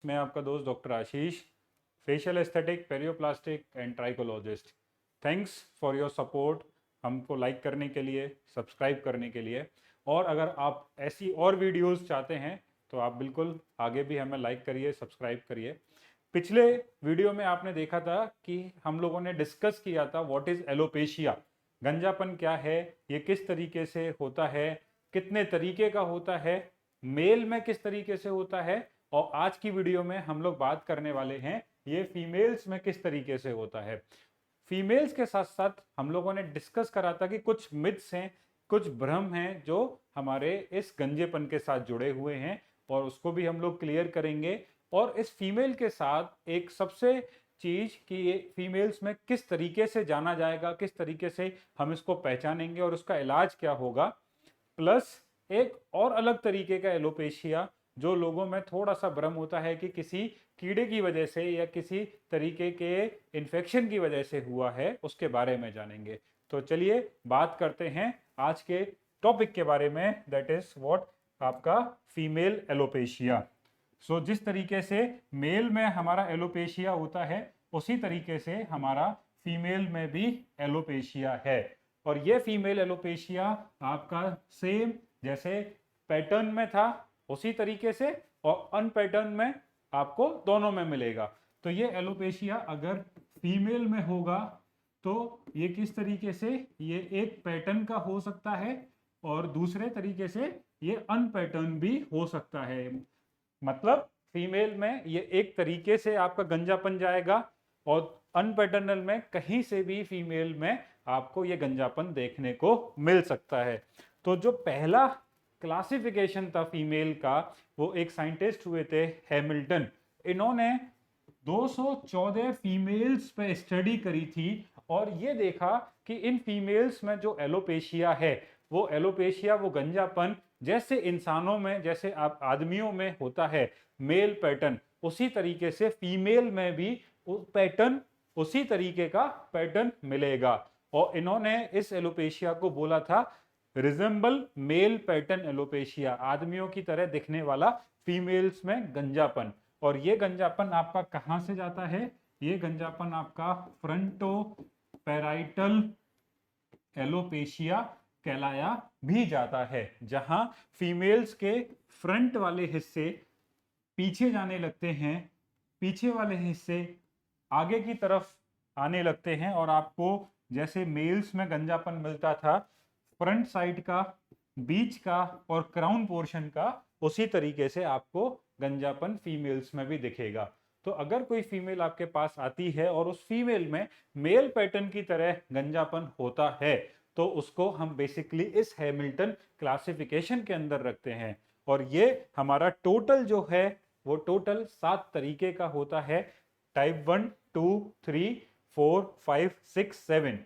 मैं आपका दोस्त doctor Ashish, facial aesthetic, perioplastic and trichologist. Thanks for your support, हमको लाइक करने के लिए, सब्सक्राइब करने के लिए। और अगर आप ऐसी और वीडियोस चाहते हैं तो आप बिल्कुल आगे भी हमें लाइक करिए, सब्सक्राइब करिए। पिछले वीडियो में आपने देखा था कि हम लोगों ने डिस्कस किया था व्हाट इज़ एलोपेशिया, गंजापन क्या है, ये किस तरीके से होता है, कितने तरीके का होता है, मेल में किस तरीके से होता है। और आज की वीडियो में हम लोग बात करने वाले हैं ये फीमेल्स में किस तरीके से होता है। फीमेल्स के साथ साथ हम लोगों ने डिस्कस करा था कि कुछ मिथ्स हैं, कुछ भ्रम हैं जो हमारे इस गंजेपन के साथ जुड़े हुए हैं, और उसको भी हम लोग क्लियर करेंगे। और इस फीमेल के साथ एक सबसे चीज कि ये फीमेल्स में किस तरीके से जाना जाएगा, किस तरीके से हम इसको पहचानेंगे और उसका इलाज क्या होगा। प्लस एक और अलग तरीके का एलोपेशिया जो लोगों में थोड़ा सा भ्रम होता है कि किसी कीड़े की वजह से या किसी तरीके के इन्फेक्शन की वजह से हुआ है, उसके बारे में जानेंगे। तो चलिए बात करते हैं आज के टॉपिक के बारे में, दैट इज व्हाट आपका फीमेल एलोपेशिया। सो जिस तरीके से मेल में हमारा एलोपेशिया होता है उसी तरीके से हमारा फीमेल में भी एलोपेशिया है। और ये फीमेल एलोपेशिया आपका सेम जैसे पैटर्न में था उसी तरीके से और अनपैटर्न में आपको दोनों में मिलेगा। तो ये एलोपेशिया अगर फीमेल में होगा तो ये किस तरीके से, ये एक पैटर्न का हो सकता है और दूसरे तरीके से ये अनपैटर्न भी हो सकता है। मतलब फीमेल में ये एक तरीके से आपका गंजापन जाएगा और अनपैटर्नल में कहीं से भी फीमेल में आपको ये गंजापन देखने को मिल सकता है। तो जो पहला क्लासिफिकेशन था फीमेल का, वो एक साइंटिस्ट हुए थे हैमिल्टन। इन्होंने 214 फीमेल्स पे स्टडी करी थी और ये देखा कि इन फीमेल्स में जो एलोपेशिया है, वो एलोपेशिया, वो गंजापन जैसे इंसानों में, जैसे आप आदमियों में होता है मेल पैटर्न, उसी तरीके से फीमेल में भी पैटर्न, उसी तरीके का पैटर्न मिलेगा। और इन्होंने इस एलोपेशिया को बोला था रिजेंबल मेल पैटर्न एलोपेशिया, आदमियों की तरह दिखने वाला फीमेल्स में गंजापन। और ये गंजापन आपका कहां से जाता है, ये गंजापन आपका फ्रंटो पैराइटल एलोपेशिया कहलाया भी जाता है, जहां फीमेल्स के फ्रंट वाले हिस्से पीछे जाने लगते हैं, पीछे वाले हिस्से आगे की तरफ आने लगते हैं और आपको जैसे मेल्स में गंजापन मिलता था फ्रंट साइड का, बीच का और क्राउन पोर्शन का, उसी तरीके से आपको गंजापन फीमेल्स में भी दिखेगा। तो अगर कोई फीमेल आपके पास आती है और उस फीमेल में मेल पैटर्न की तरह गंजापन होता है तो उसको हम बेसिकली इस हैमिल्टन क्लासिफिकेशन के अंदर रखते हैं। और ये हमारा टोटल जो है वो टोटल 7 तरीके का होता है, टाइप 1, 2, 3, 4, 5, 6, 7।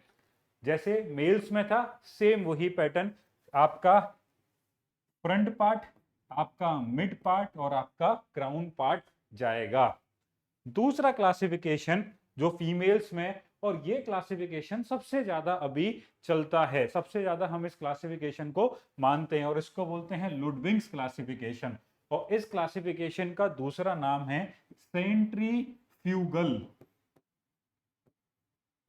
जैसे मेल्स में था सेम वही पैटर्न, आपका फ्रंट पार्ट, आपका मिड पार्ट और आपका क्राउन पार्ट जाएगा। दूसरा क्लासिफिकेशन जो फीमेल्स में, और ये क्लासिफिकेशन सबसे ज्यादा अभी चलता है, सबसे ज्यादा हम इस क्लासिफिकेशन को मानते हैं और इसको बोलते हैं लुडविग्स क्लासिफिकेशन। और इस क्लासिफिकेशन का दूसरा नाम है सेंट्रीफ्यूगल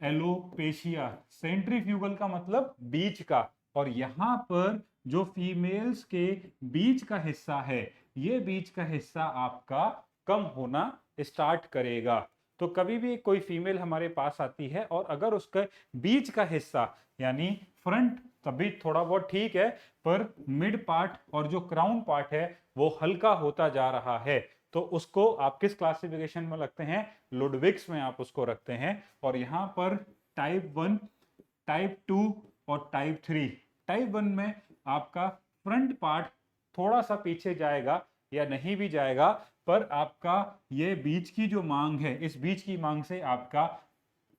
एलोपेशिया। सेंट्रीफ्यूगल का मतलब बीच का, और यहां पर जो फीमेल्स के बीच का हिस्सा है, ये बीच का हिस्सा आपका कम होना स्टार्ट करेगा। तो कभी भी कोई फीमेल हमारे पास आती है और अगर उसका बीच का हिस्सा यानी फ्रंट तभी थोड़ा बहुत ठीक है, पर मिड पार्ट और जो क्राउन पार्ट है वो हल्का होता जा रहा है, तो उसको आप किस क्लासिफिकेशन में रखते हैं, लुडविग्स में आप उसको रखते हैं। और यहां पर टाइप 1, टाइप 2 और टाइप 3। टाइप 1 में आपका फ्रंट पार्ट थोड़ा सा पीछे जाएगा या नहीं भी जाएगा, पर आपका ये बीच की जो मांग है, इस बीच की मांग से आपका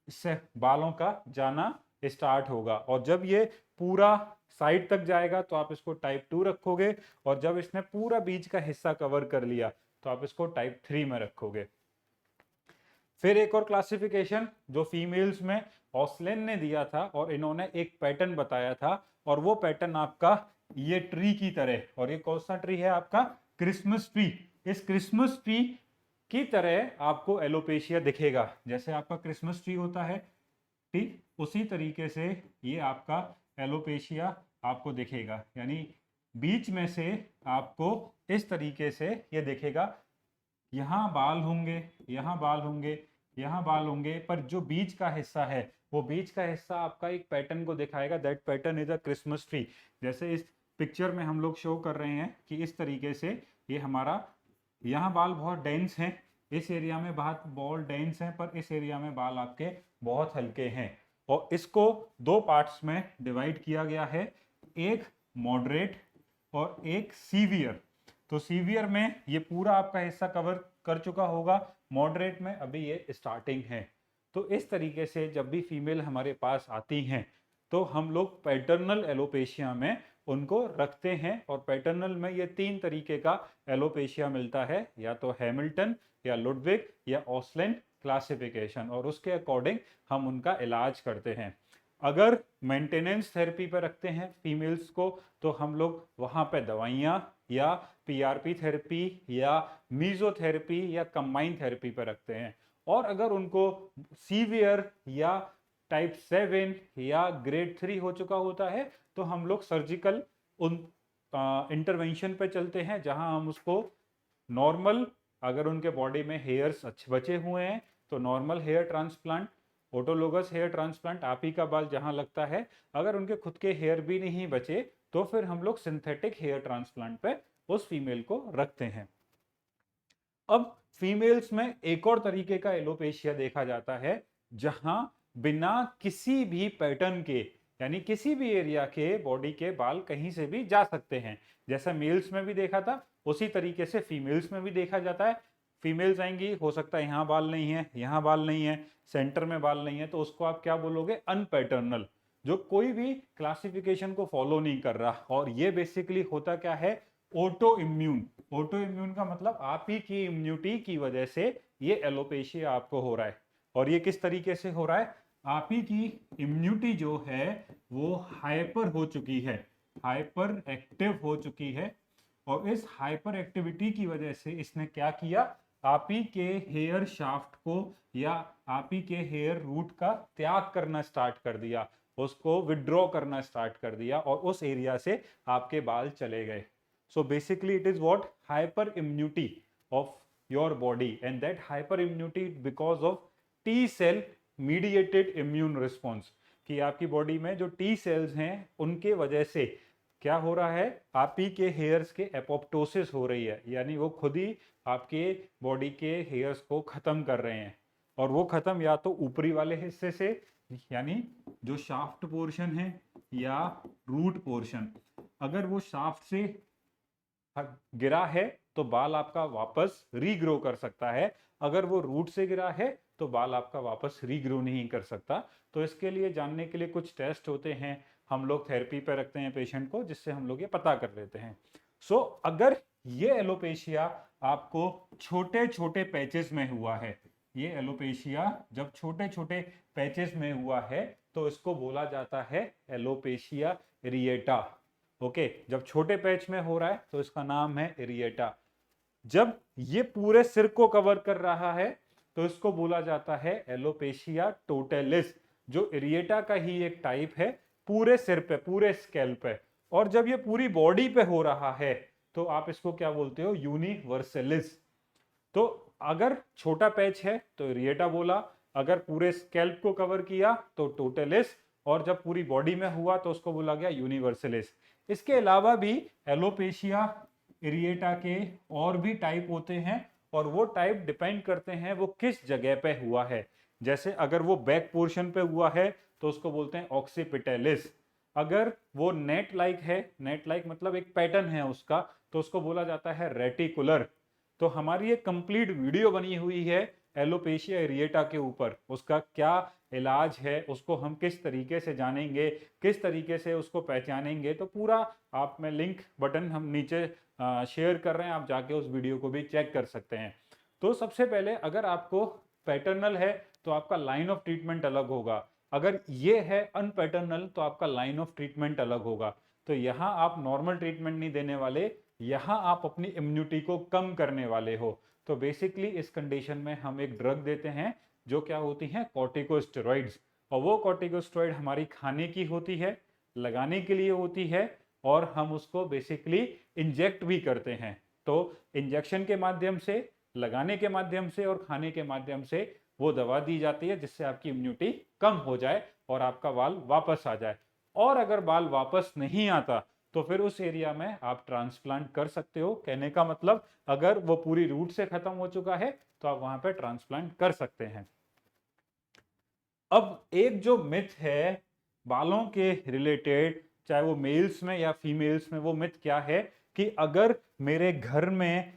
इससे बालों का जाना स्टार्ट होगा। और जब ये पूरा साइड तक जाएगा तो आप इसको टाइप 2 रखोगे, और जब इसने पूरा बीच का हिस्सा कवर कर लिया तो आप इसको टाइप 3 में रखोगे। फिर एक और क्लासिफिकेशन जो फीमेल्स में ऑस्लेन ने दिया था, और इन्होंने एक पैटर्न बताया था, और वो पैटर्न आपका ये ट्री की तरह, और ये कौन सा ट्री है आपका, क्रिसमस ट्री। इस क्रिसमस ट्री की तरह आपको एलोपेशिया दिखेगा। जैसे आपका क्रिसमस ट्री होता है, ठीक उसी तरीके से ये आपका एलोपेशिया आपको दिखेगा। यानी बीच में से आपको इस तरीके से ये दिखेगा, यहाँ बाल होंगे, यहाँ बाल होंगे, यहाँ बाल होंगे, पर जो बीच का हिस्सा है वो बीच का हिस्सा आपका एक पैटर्न को दिखाएगा। That pattern is a Christmas tree. जैसे इस पिक्चर में हम लोग शो कर रहे हैं कि इस तरीके से ये हमारा, यहाँ बाल बहुत डेंस हैं, इस एरिया में बहुत बॉल डेंस हैं, पर इस एरिया में बाल आपके बहुत हल्के हैं। और इसको दो पार्ट्स में डिवाइड किया गया है, एक मॉडरेट और एक सीवियर। तो सीवियर में ये पूरा आपका हिस्सा कवर कर चुका होगा, मॉडरेट में अभी ये स्टार्टिंग है। तो इस तरीके से जब भी फीमेल हमारे पास आती हैं तो हम लोग पैटर्नल एलोपेशिया में उनको रखते हैं। और पैटर्नल में ये तीन तरीके का एलोपेशिया मिलता है, या तो हैमिल्टन या लुडविग या ऑस्लेन क्लासिफिकेशन, और उसके अकॉर्डिंग हम उनका इलाज करते हैं। अगर मेंटेनेंस थेरेपी पर रखते हैं फीमेल्स को तो हम लोग वहाँ पे दवाइयाँ या पीआरपी थेरेपी या मीजोथेरेपी या कंबाइन थेरेपी पर रखते हैं। और अगर उनको सीवियर या टाइप 7 या ग्रेड 3 हो चुका होता है तो हम लोग सर्जिकल उन इंटरवेंशन पे चलते हैं, जहां हम उसको नॉर्मल, अगर उनके बॉडी में हेयर्स अच्छे बचे हुए हैं तो normal hair transplant, autologous hair transplant, आप ही का बाल जहां लगता है। अगर उनके खुद के हेयर भी नहीं बचे तो फिर हम लोग सिंथेटिक हेयर ट्रांसप्लांट पे उस फीमेल को रखते हैं। अब फीमेल्स में एक और तरीके का एलोपेशिया देखा जाता है, जहां बिना किसी भी पैटर्न के, यानी किसी भी एरिया के बॉडी के बाल कहीं से भी जा सकते हैं। जैसा मेल्स में भी देखा था उसी तरीके से फीमेल्स में भी देखा जाता है। फीमेल्स आएंगी, हो सकता है यहाँ बाल नहीं है, यहाँ बाल नहीं है, सेंटर में बाल नहीं है, तो उसको आप क्या बोलोगे, अनपैटर्नल, जो कोई भी क्लासिफिकेशन को फॉलो नहीं कर रहा। और ये बेसिकली होता क्या है, ऑटो इम्यून। ऑटो इम्यून का मतलब आप ही की इम्यूनिटी की वजह से ये एलोपेशिया आपको हो रहा है। और ये किस तरीके से हो रहा है, आप ही की इम्यूनिटी जो है वो हाइपर हो चुकी है, हाइपर एक्टिव हो चुकी है। और इस हाइपर एक्टिविटी की वजह से इसने क्या किया, आप ही के हेयर शाफ्ट को या आप ही के हेयर रूट का त्याग करना स्टार्ट कर दिया, उसको विड्रॉ करना स्टार्ट कर दिया, और उस एरिया से आपके बाल चले गए। So basically it is what, hyper immunity of your body, and that hyper immunity because of T cell mediated immune response, कि आपकी बॉडी में जो टी सेल्स हैं उनके वजह से क्या हो रहा है, आप ही के हेयर्स के एपोप्टोसिस हो रही है, यानी वो खुद ही आपके बॉडी के हेयर्स को खत्म कर रहे हैं। और वो खत्म या तो ऊपरी वाले हिस्से से, यानी जो शाफ्ट पोर्शन है, या रूट पोर्शन। अगर वो शाफ्ट से गिरा है तो बाल आपका वापस रीग्रो कर सकता है, अगर वो रूट से गिरा है तो बाल आपका वापस रीग्रो नहीं कर सकता। तो इसके लिए जानने के लिए कुछ टेस्ट होते हैं, हम लोग थेरेपी पे रखते हैं पेशेंट को, जिससे हम लोग ये पता कर लेते हैं। सो अगर ये एलोपेशिया आपको छोटे छोटे पैचेस में हुआ है, ये एलोपेशिया जब छोटे छोटे पैचेस में हुआ है तो इसको बोला जाता है एलोपेशिया एरिएटा। ओके, जब छोटे पैच में हो रहा है तो इसका नाम है एरिएटा। जब ये पूरे सिर को कवर कर रहा है तो इसको बोला जाता है एलोपेशिया टोटलिस, जो एरिएटा का ही एक टाइप है, पूरे सिर पे, पूरे स्कैल्प पे। और जब ये पूरी बॉडी पे हो रहा है तो आप इसको क्या बोलते हो, यूनिवर्सलिस। तो अगर छोटा पैच है तो एरिएटा बोला, अगर पूरे स्कैल्प को कवर किया तो टोटलिस, और जब पूरी बॉडी में हुआ तो उसको बोला गया यूनिवर्सलिस। इसके अलावा भी एलोपेशिया एरिएटा के और भी टाइप होते हैं, और वो टाइप डिपेंड करते हैं वो किस जगह पे हुआ है। जैसे अगर वो बैक पोर्शन पे हुआ है तो उसको बोलते हैं ऑक्सीपिटलिस। अगर वो नेट लाइक है, नेट लाइक मतलब एक पैटर्न है उसका, तो उसको बोला जाता है रेटिकुलर। तो हमारी एक कंप्लीट वीडियो बनी हुई है एलोपेशिया एरिएटा के ऊपर, उसका क्या इलाज है, उसको हम किस तरीके से जानेंगे, किस तरीके से उसको पहचानेंगे, तो पूरा आप में लिंक बटन हम नीचे शेयर कर रहे हैं, आप जाके उस वीडियो को भी चेक कर सकते हैं। तो सबसे पहले अगर आपको पैटर्नल है तो आपका लाइन ऑफ ट्रीटमेंट अलग होगा, अगर ये है अनपैटर्नल तो आपका लाइन ऑफ ट्रीटमेंट अलग होगा। तो यहाँ आप नॉर्मल ट्रीटमेंट नहीं देने वाले, यहाँ आप अपनी इम्यूनिटी को कम करने वाले हो। तो बेसिकली इस कंडीशन में हम एक ड्रग देते हैं जो क्या होती हैं, कॉर्टिकोस्टेरॉइड्स। और वो कॉर्टिकोस्टेरॉइड हमारी खाने की होती है, लगाने के लिए होती है, और हम उसको बेसिकली इंजेक्ट भी करते हैं। तो इंजेक्शन के माध्यम से, लगाने के माध्यम से और खाने के माध्यम से वो दवा दी जाती है जिससे आपकी इम्यूनिटी कम हो जाए और आपका बाल वापस आ जाए। और अगर बाल वापस नहीं आता तो फिर उस एरिया में आप ट्रांसप्लांट कर सकते हो। कहने का मतलब अगर वो पूरी रूट से खत्म हो चुका है तो आप वहां पे ट्रांसप्लांट कर सकते हैं। अब एक जो मिथ है बालों के रिलेटेड, चाहे वो मेल्स में या फीमेल्स में, वो मिथ क्या है कि अगर मेरे घर में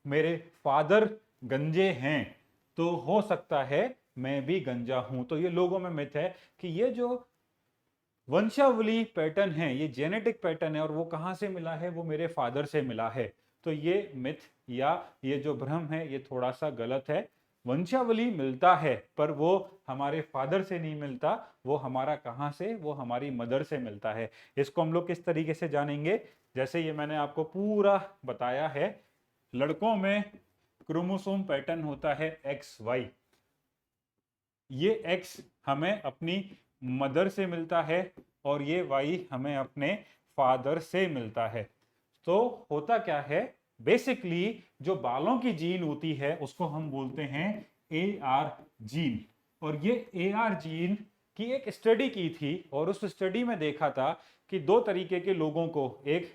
मेरे फादर गंजे हैं तो हो सकता है मैं भी गंजा हूं। तो ये लोगों में मिथ है कि ये जो वंशावली पैटर्न है, ये जेनेटिक पैटर्न है, और वो कहां से मिला है, वो मेरे फादर से मिला है। तो ये मिथ या ये जो भ्रम है ये थोड़ा सा गलत है। वंशावली मिलता है पर वो हमारे फादर से नहीं मिलता, वो हमारा कहां से, वो हमारी मदर से मिलता है। इसको हम लोग किस तरीके से जानेंगे, जैसे ये मैंने आपको पूरा बताया है। लड़कों में क्रोमोसोम पैटर्न होता है XY। ये X हमें अपनी मदर से मिलता है और ये Y हमें अपने फादर से मिलता है। तो होता क्या है, बेसिकली जो बालों की जीन होती है उसको हम बोलते हैं AR जीन। और ये AR जीन की एक स्टडी की थी और उस स्टडी में देखा था कि दो तरीके के लोगों को, एक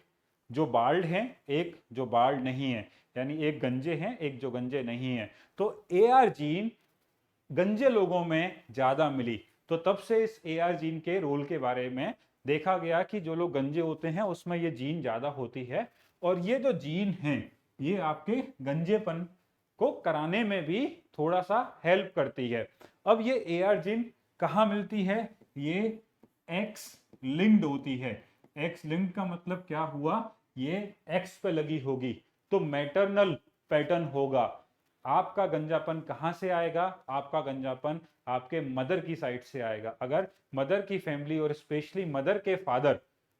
जो बाल्ड हैं, एक जो बाल्ड नहीं है, यानी एक गंजे हैं, एक जो गंजे नहीं है। तो AR जीन गंजे लोगों में ज्यादा मिली। तो तब से इस AR जीन के रोल के बारे में देखा गया कि जो लोग गंजे होते हैं उसमें ये जीन ज्यादा होती है, और ये जो जीन है ये आपके गंजेपन को कराने में भी थोड़ा सा हेल्प करती है। अब ये AR जीन कहाँ मिलती है, ये X लिंक्ड होती है। X लिंक्ड का मतलब क्या हुआ, ये X पे लगी होगी तो मैटरनल पैटर्न होगा। आपका गंजापन कहां से आएगा, आपका गंजापन आपके मदर की साइड से आएगा। अगर मदर की फैमिली और स्पेशली मदर के फादर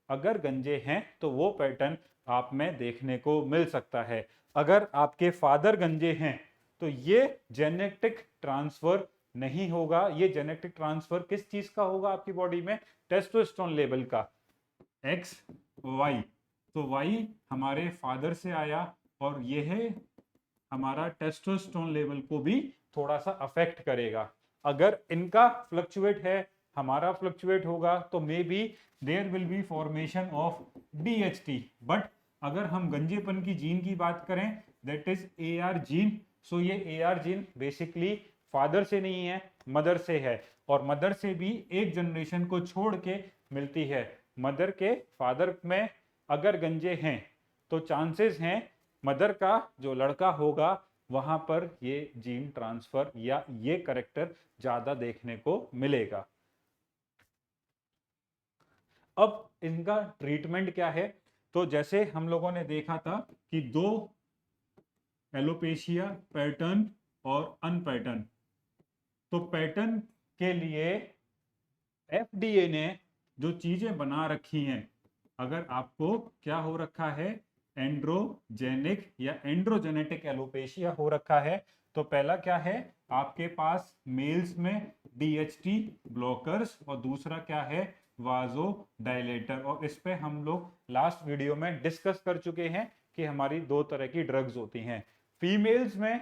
अगर गंजे हैं तो वो पैटर्न आप में देखने को मिल सकता है। अगर आपके फादर गंजे हैं तो ये जेनेटिक ट्रांसफर नहीं होगा। ये जेनेटिक ट्रांसफर किस चीज का होगा आपकी बॉडी में, टेस्टोस्टेरोन लेवल का, XY। तो Y हमारे फादर से आया और यह है हमारा टेस्टोस्टेरोन लेवल को भी थोड़ा सा अफेक्ट करेगा। अगर इनका फ्लक्चुएट है, हमारा फ्लक्चुएट होगा, तो maybe there will be formation of DHT। But अगर हम गंजेपन की जीन की बात करें, that is AR gene. So ये AR जीन बेसिकली फादर से नहीं है, मदर से है, और मदर से भी एक जनरेशन को छोड़ के मिलती है। मदर के फादर में अगर गंजे हैं तो चांसेस हैं मदर का जो लड़का होगा वहां पर ये जीन ट्रांसफर या ये करेक्टर ज्यादा देखने को मिलेगा। अब इनका ट्रीटमेंट क्या है, तो जैसे हम लोगों ने देखा था कि दो एलोपेशिया, पैटर्न और अनपैटर्न। तो पैटर्न के लिए FDA ने जो चीजें बना रखी हैं, अगर आपको क्या हो रखा है, एंड्रोजेनिक या एंड्रोजेनेटिक एलोपेशिया हो रखा है, तो पहला क्या है आपके पास मेल्स में DHT ब्लॉकर्स, और दूसरा क्या है वाजो डायलेटर। और इस पे हम लोग लास्ट वीडियो में डिस्कस कर चुके हैं कि हमारी दो तरह की ड्रग्स होती हैं। फीमेल्स में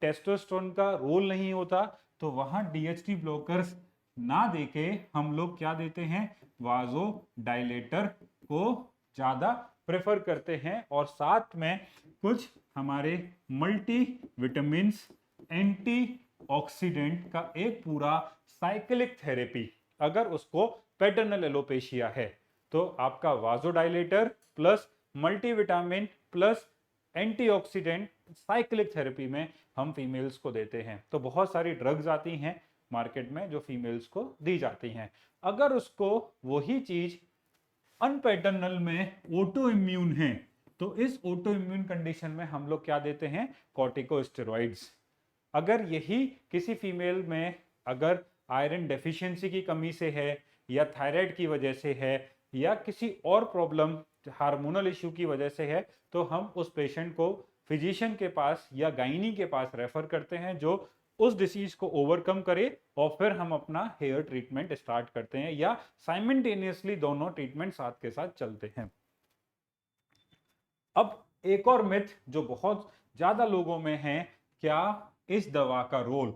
टेस्टोस्टेरोन का रोल नहीं होता तो वहां DHT ब्लॉकर्स ना देके हम लोग क्या देते हैं, वाजो डायलेटर को ज्यादा प्रेफर करते हैं। और साथ में कुछ हमारे मल्टी विटामिन्स, एंटीऑक्सीडेंट का एक पूरा साइक्लिक थेरेपी, अगर उसको पैटर्नल एलोपेशिया है तो आपका vasodilator plus multivitamin plus antioxidant cyclic therapy में हम फीमेल्स को देते हैं। तो बहुत सारी ड्रग्स आती हैं मार्केट में जो फीमेल्स को दी जाती हैं। अगर उसको वही चीज अनपैटर्नल में ऑटो इम्यून है तो इस ऑटो इम्यून कंडीशन में हम लोग क्या देते हैं, कॉर्टिकोस्टेरॉइड्स। अगर यही किसी फीमेल में अगर आयरन डेफिशिएंसी की कमी से है या थायराइड की वजह से है या किसी और प्रॉब्लम हार्मोनल इश्यू की वजह से है तो हम उस पेशेंट को फिजिशियन के पास या गायनी के पास रेफर करते हैं जो उस डिसीज को ओवरकम करे, और फिर हम अपना हेयर ट्रीटमेंट स्टार्ट करते हैं, या साइमल्टेनियसली दोनों ट्रीटमेंट साथ के साथ चलते हैं। अब एक और मिथ जो बहुत ज्यादा लोगों में है, क्या इस दवा का रोल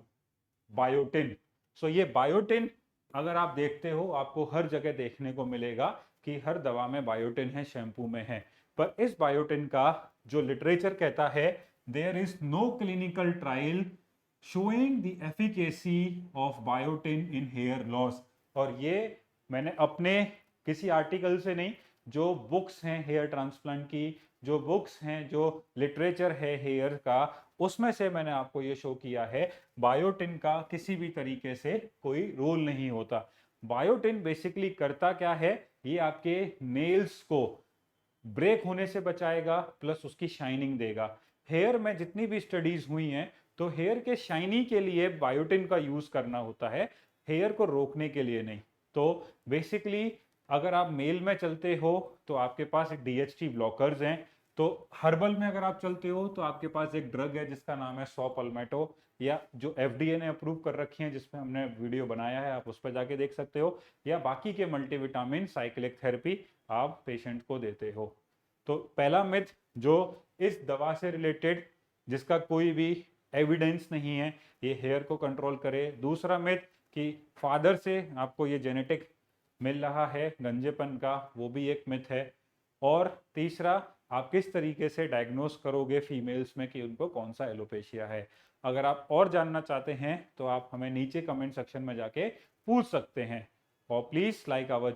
बायोटिन। ये बायोटिन अगर आप देखते हो आपको हर जगह देखने को मिलेगा कि हर दवा में बायोटिन है, शैम्पू में है, पर इस बायोटिन का जो लिटरेचर कहता है, there is no clinical trial showing the efficacy of biotin in hair loss. और ये मैंने अपने किसी आर्टिकल से नहीं, जो बुक्स हैं हेयर ट्रांसप्लांट की, जो बुक्स हैं, जो लिटरेचर है हेयर का, उसमें से मैंने आपको ये शो किया है, बायोटिन का किसी भी तरीके से कोई रोल नहीं होता। बायोटिन बेसिकली करता क्या है, ये आपके नेल्स को ब्रेक होने से बचाएगा, प्लस उसकी शाइनिंग देगा। हेयर में जितनी भी स्टडीज हुई हैं, तो हेयर के शाइनी के लिए बायोटिन का यूज करना होता है, हेयर को रोकने के लिए नहीं। तो बेसिकली अगर आप मेल में चलते हो तो आपके पास एक डीएचटी ब्लॉकर्स हैं, तो हर्बल में अगर आप चलते हो तो आपके पास एक ड्रग है जिसका नाम है सॉ पल्मेटो, या जो एफडीए ने अप्रूव कर रखी है, जिसमें हमने वीडियो बनाया है, आप उस पर जाके देख सकते हो, या बाकी के मल्टीविटामिन साइक्लिक थेरेपी आप पेशेंट को देते हो। तो पहला मिथ जो इस दवा से रिलेटेड, जिसका कोई भी एविडेंस नहीं है, ये हेयर को कंट्रोल करे। दूसरा मिथ कि फादर से आपको ये जेनेटिक मिल रहा है गंजेपन का, वो भी एक मिथ है। और तीसरा, आप किस तरीके से डायग्नोस करोगे फीमेल्स में कि उनको कौन सा एलोपेशिया है। अगर आप और जानना चाहते हैं तो आप हमें नीचे कमेंट सेक्शन में जाके पूछ सकते हैं, और प्लीज लाइक आवर